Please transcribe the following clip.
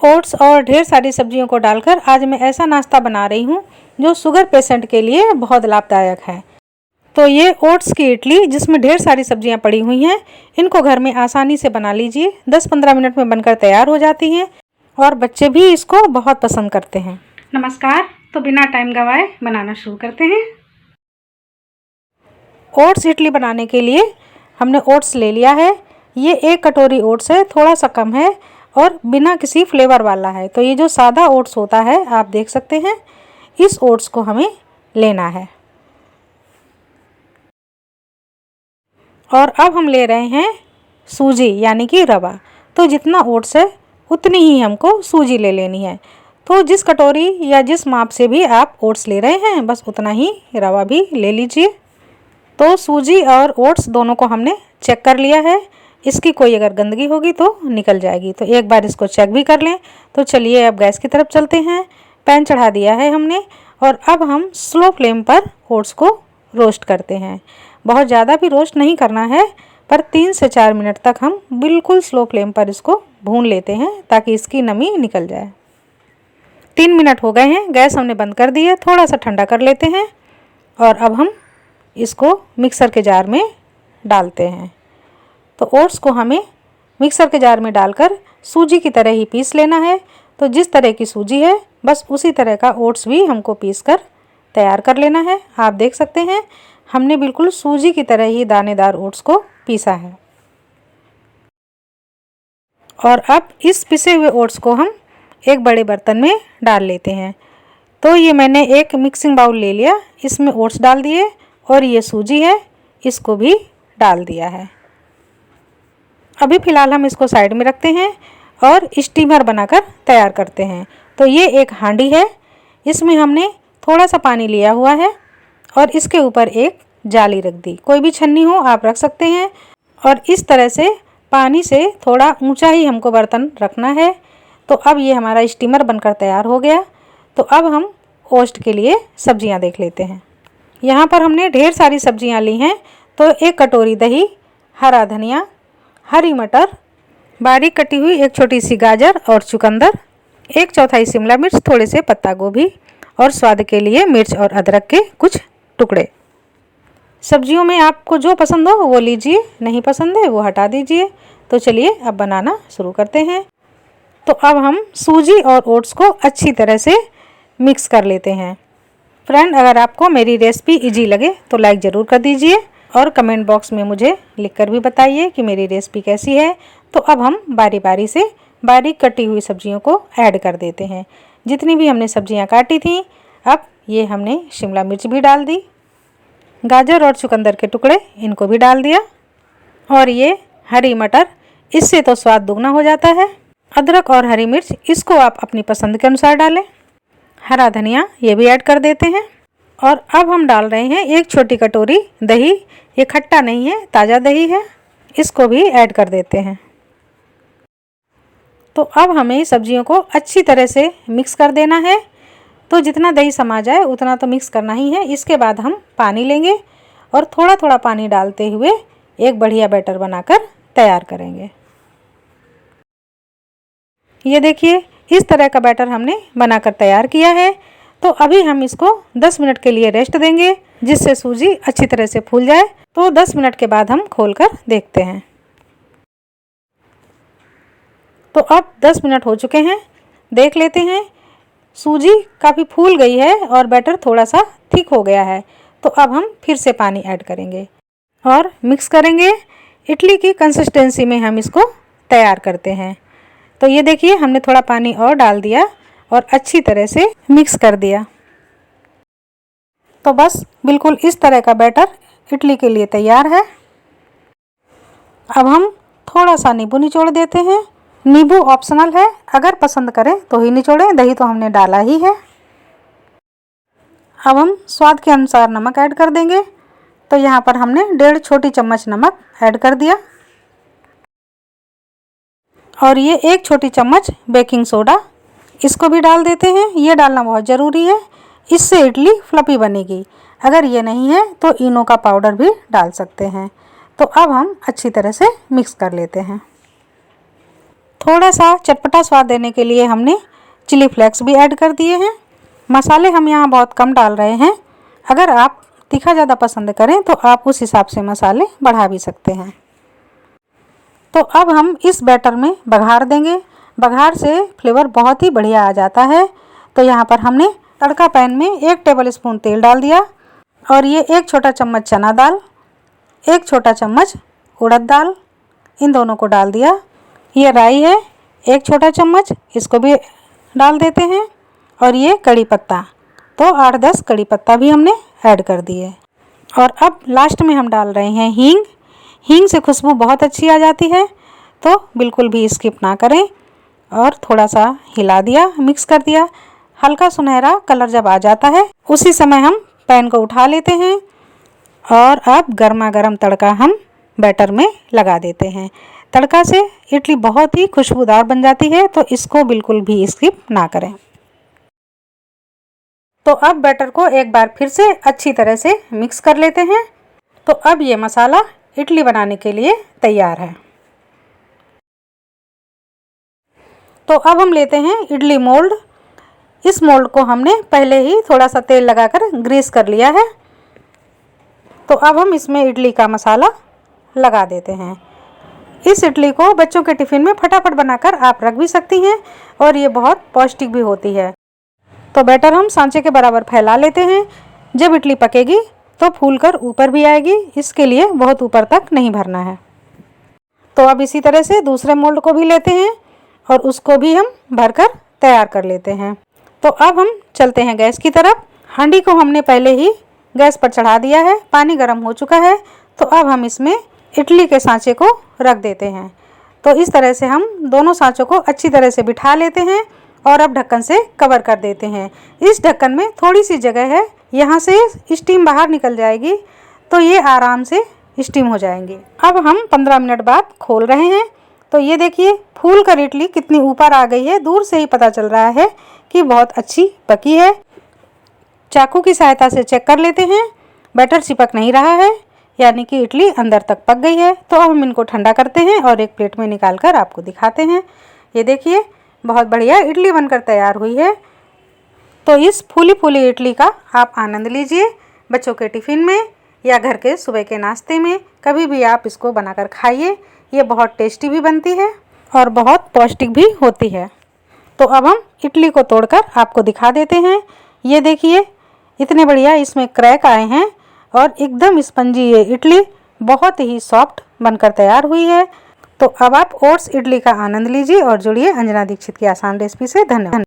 Oats और ढेर सारी सब्जियों को डालकर आज मैं ऐसा नाश्ता बना रही हूँ जो शुगर पेशेंट के लिए बहुत लाभदायक है। तो ये ओट्स की इडली जिसमें ढेर सारी सब्जियां पड़ी हुई हैं, इनको घर में आसानी से बना लीजिए। 10-15 मिनट में बनकर तैयार हो जाती हैं और बच्चे भी इसको बहुत पसंद करते हैं। नमस्कार, तो बिना टाइम गवाए बनाना शुरू करते हैं। ओट्स इडली बनाने के लिए हमने ओट्स ले लिया है। ये 1 कटोरी ओट्स है, थोड़ा सा कम है और बिना किसी फ्लेवर वाला है। तो ये जो सादा ओट्स होता है आप देख सकते हैं, इस ओट्स को हमें लेना है। और अब हम ले रहे हैं सूजी यानी कि रवा। तो जितना ओट्स है उतनी ही हमको सूजी ले लेनी है। तो जिस कटोरी या जिस माप से भी आप ओट्स ले रहे हैं बस उतना ही रवा भी ले लीजिए। तो सूजी और ओट्स दोनों को हमने चेक कर लिया है। इसकी कोई अगर गंदगी होगी तो निकल जाएगी, तो एक बार इसको चेक भी कर लें। तो चलिए अब गैस की तरफ चलते हैं। पैन चढ़ा दिया है हमने और अब हम स्लो फ्लेम पर ओट्स को रोस्ट करते हैं। बहुत ज़्यादा भी रोस्ट नहीं करना है, पर 3 से 4 मिनट तक हम बिल्कुल स्लो फ्लेम पर इसको भून लेते हैं ताकि इसकी नमी निकल जाए। 3 मिनट हो गए हैं, गैस हमने बंद कर दी है। थोड़ा सा ठंडा कर लेते हैं और अब हम इसको मिक्सर के जार में डालते हैं। तो ओट्स को हमें मिक्सर के जार में डालकर सूजी की तरह ही पीस लेना है। तो जिस तरह की सूजी है बस उसी तरह का ओट्स भी हमको पीस कर तैयार कर लेना है। आप देख सकते हैं हमने बिल्कुल सूजी की तरह ही दानेदार ओट्स को पीसा है। और अब इस पिसे हुए ओट्स को हम एक बड़े बर्तन में डाल लेते हैं। तो ये मैंने एक मिक्सिंग बाउल ले लिया, इसमें ओट्स डाल दिए और ये सूजी है इसको भी डाल दिया है। अभी फ़िलहाल हम इसको साइड में रखते हैं और स्टीमर बनाकर तैयार करते हैं। तो ये एक हांडी है, इसमें हमने थोड़ा सा पानी लिया हुआ है और इसके ऊपर एक जाली रख दी। कोई भी छन्नी हो आप रख सकते हैं और इस तरह से पानी से थोड़ा ऊंचा ही हमको बर्तन रखना है। तो अब ये हमारा स्टीमर बनकर तैयार हो गया। तो अब हम ओट्स के लिए सब्जियां देख लेते हैं। यहाँ पर हमने ढेर सारी सब्जियां ली हैं। तो 1 कटोरी दही, हरा धनिया, हरी मटर, बारीक कटी हुई एक छोटी सी गाजर और चुकंदर, 1/4 शिमला मिर्च, थोड़े से पत्ता गोभी और स्वाद के लिए मिर्च और अदरक के कुछ टुकड़े। सब्जियों में आपको जो पसंद हो वो लीजिए, नहीं पसंद है वो हटा दीजिए। तो चलिए अब बनाना शुरू करते हैं। तो अब हम सूजी और ओट्स को अच्छी तरह से मिक्स कर लेते हैं। फ्रेंड, अगर आपको मेरी रेसिपी इजी लगे तो लाइक ज़रूर कर दीजिए और कमेंट बॉक्स में मुझे लिखकर भी बताइए कि मेरी रेसिपी कैसी है। तो अब हम बारी बारी से बारीक कटी हुई सब्जियों को ऐड कर देते हैं। जितनी भी हमने सब्जियां काटी थी, अब ये हमने शिमला मिर्च भी डाल दी, गाजर और चुकंदर के टुकड़े इनको भी डाल दिया और ये हरी मटर, इससे तो स्वाद दुगना हो जाता है। अदरक और हरी मिर्च इसको आप अपनी पसंद के अनुसार डालें। हरा धनिया ये भी ऐड कर देते हैं और अब हम डाल रहे हैं 1 छोटी कटोरी दही। ये खट्टा नहीं है, ताज़ा दही है, इसको भी ऐड कर देते हैं। तो अब हमें सब्जियों को अच्छी तरह से मिक्स कर देना है। तो जितना दही समा जाए उतना तो मिक्स करना ही है। इसके बाद हम पानी लेंगे और थोड़ा थोड़ा पानी डालते हुए एक बढ़िया बैटर बनाकर तैयार करेंगे। ये देखिए इस तरह का बैटर हमने बनाकर तैयार किया है। तो अभी हम इसको 10 मिनट के लिए रेस्ट देंगे जिससे सूजी अच्छी तरह से फूल जाए। तो 10 मिनट के बाद हम खोलकर देखते हैं। तो अब 10 मिनट हो चुके हैं, देख लेते हैं। सूजी काफ़ी फूल गई है और बैटर थोड़ा सा थिक हो गया है। तो अब हम फिर से पानी ऐड करेंगे और मिक्स करेंगे। इडली की कंसिस्टेंसी में हम इसको तैयार करते हैं। तो ये देखिए हमने थोड़ा पानी और डाल दिया और अच्छी तरह से मिक्स कर दिया। तो बस बिल्कुल इस तरह का बैटर इडली के लिए तैयार है। अब हम थोड़ा सा नींबू निचोड़ देते हैं। नींबू ऑप्शनल है, अगर पसंद करें तो ही निचोड़ें, दही तो हमने डाला ही है। अब हम स्वाद के अनुसार नमक ऐड कर देंगे। तो यहाँ पर हमने 1.5 छोटी चम्मच नमक ऐड कर दिया और ये 1 छोटी चम्मच बेकिंग सोडा, इसको भी डाल देते हैं। ये डालना बहुत ज़रूरी है, इससे इडली फ्लफी बनेगी। अगर ये नहीं है तो इनो का पाउडर भी डाल सकते हैं। तो अब हम अच्छी तरह से मिक्स कर लेते हैं। थोड़ा सा चटपटा स्वाद देने के लिए हमने चिली फ्लेक्स भी ऐड कर दिए हैं। मसाले हम यहाँ बहुत कम डाल रहे हैं। अगर आप तीखा ज़्यादा पसंद करें तो आप उस हिसाब से मसाले बढ़ा भी सकते हैं। तो अब हम इस बैटर में बघार देंगे। बघार से फ्लेवर बहुत ही बढ़िया आ जाता है। तो यहाँ पर हमने तड़का पैन में 1 टेबल स्पून तेल डाल दिया और ये 1 छोटा चम्मच चना दाल, 1 छोटा चम्मच उड़द दाल, इन दोनों को डाल दिया। ये राई है 1 छोटा चम्मच, इसको भी डाल देते हैं। और ये कड़ी पत्ता, तो 8-10 कड़ी पत्ता भी हमने ऐड कर दिए। और अब लास्ट में हम डाल रहे हैं हींग। हींग से खुशबू बहुत अच्छी आ जाती है, तो बिल्कुल भी स्किप ना करें। और थोड़ा सा हिला दिया, मिक्स कर दिया। हल्का सुनहरा कलर जब आ जाता है उसी समय हम पैन को उठा लेते हैं और अब गर्मा गर्म तड़का हम बैटर में लगा देते हैं। तड़का से इडली बहुत ही खुशबूदार बन जाती है, तो इसको बिल्कुल भी स्किप ना करें। तो अब बैटर को एक बार फिर से अच्छी तरह से मिक्स कर लेते हैं। तो अब ये मसाला इडली बनाने के लिए तैयार है। तो अब हम लेते हैं इडली मोल्ड। इस मोल्ड को हमने पहले ही थोड़ा सा तेल लगाकर ग्रीस कर लिया है। तो अब हम इसमें इडली का मसाला लगा देते हैं। इस इडली को बच्चों के टिफ़िन में फटाफट बनाकर आप रख भी सकती हैं और ये बहुत पौष्टिक भी होती है। तो बैटर हम सांचे के बराबर फैला लेते हैं। जब इडली पकेगी तो फूलकर ऊपर भी आएगी, इसके लिए बहुत ऊपर तक नहीं भरना है। तो अब इसी तरह से दूसरे मोल्ड को भी लेते हैं और उसको भी हम भरकर तैयार कर लेते हैं। तो अब हम चलते हैं गैस की तरफ। हांडी को हमने पहले ही गैस पर चढ़ा दिया है, पानी गर्म हो चुका है। तो अब हम इसमें इडली के सांचे को रख देते हैं। तो इस तरह से हम दोनों सांचों को अच्छी तरह से बिठा लेते हैं और अब ढक्कन से कवर कर देते हैं। इस ढक्कन में थोड़ी सी जगह है, यहाँ से स्टीम बाहर निकल जाएगी, तो ये आराम से स्टीम हो जाएंगे। अब हम 15 मिनट बाद खोल रहे हैं। तो ये देखिए फूल कर इडली कितनी ऊपर आ गई है। दूर से ही पता चल रहा है कि बहुत अच्छी पकी है। चाकू की सहायता से चेक कर लेते हैं, बैटर चिपक नहीं रहा है, यानी कि इडली अंदर तक पक गई है। तो अब हम इनको ठंडा करते हैं और एक प्लेट में निकाल कर आपको दिखाते हैं। ये देखिए बहुत बढ़िया इडली बनकर तैयार हुई है। तो इस फूली फूली इडली का आप आनंद लीजिए। बच्चों के टिफ़िन में या घर के सुबह के नाश्ते में कभी भी आप इसको बनाकर खाइए। ये बहुत टेस्टी भी बनती है और बहुत पौष्टिक भी होती है। तो अब हम इडली को तोड़कर आपको दिखा देते हैं। ये देखिए इतने बढ़िया इसमें क्रैक आए हैं और एकदम स्पंजी ये इडली बहुत ही सॉफ्ट बनकर तैयार हुई है। तो अब आप ओट्स इडली का आनंद लीजिए और जुड़िए अंजना दीक्षित की आसान रेसिपी से। धन्यवाद।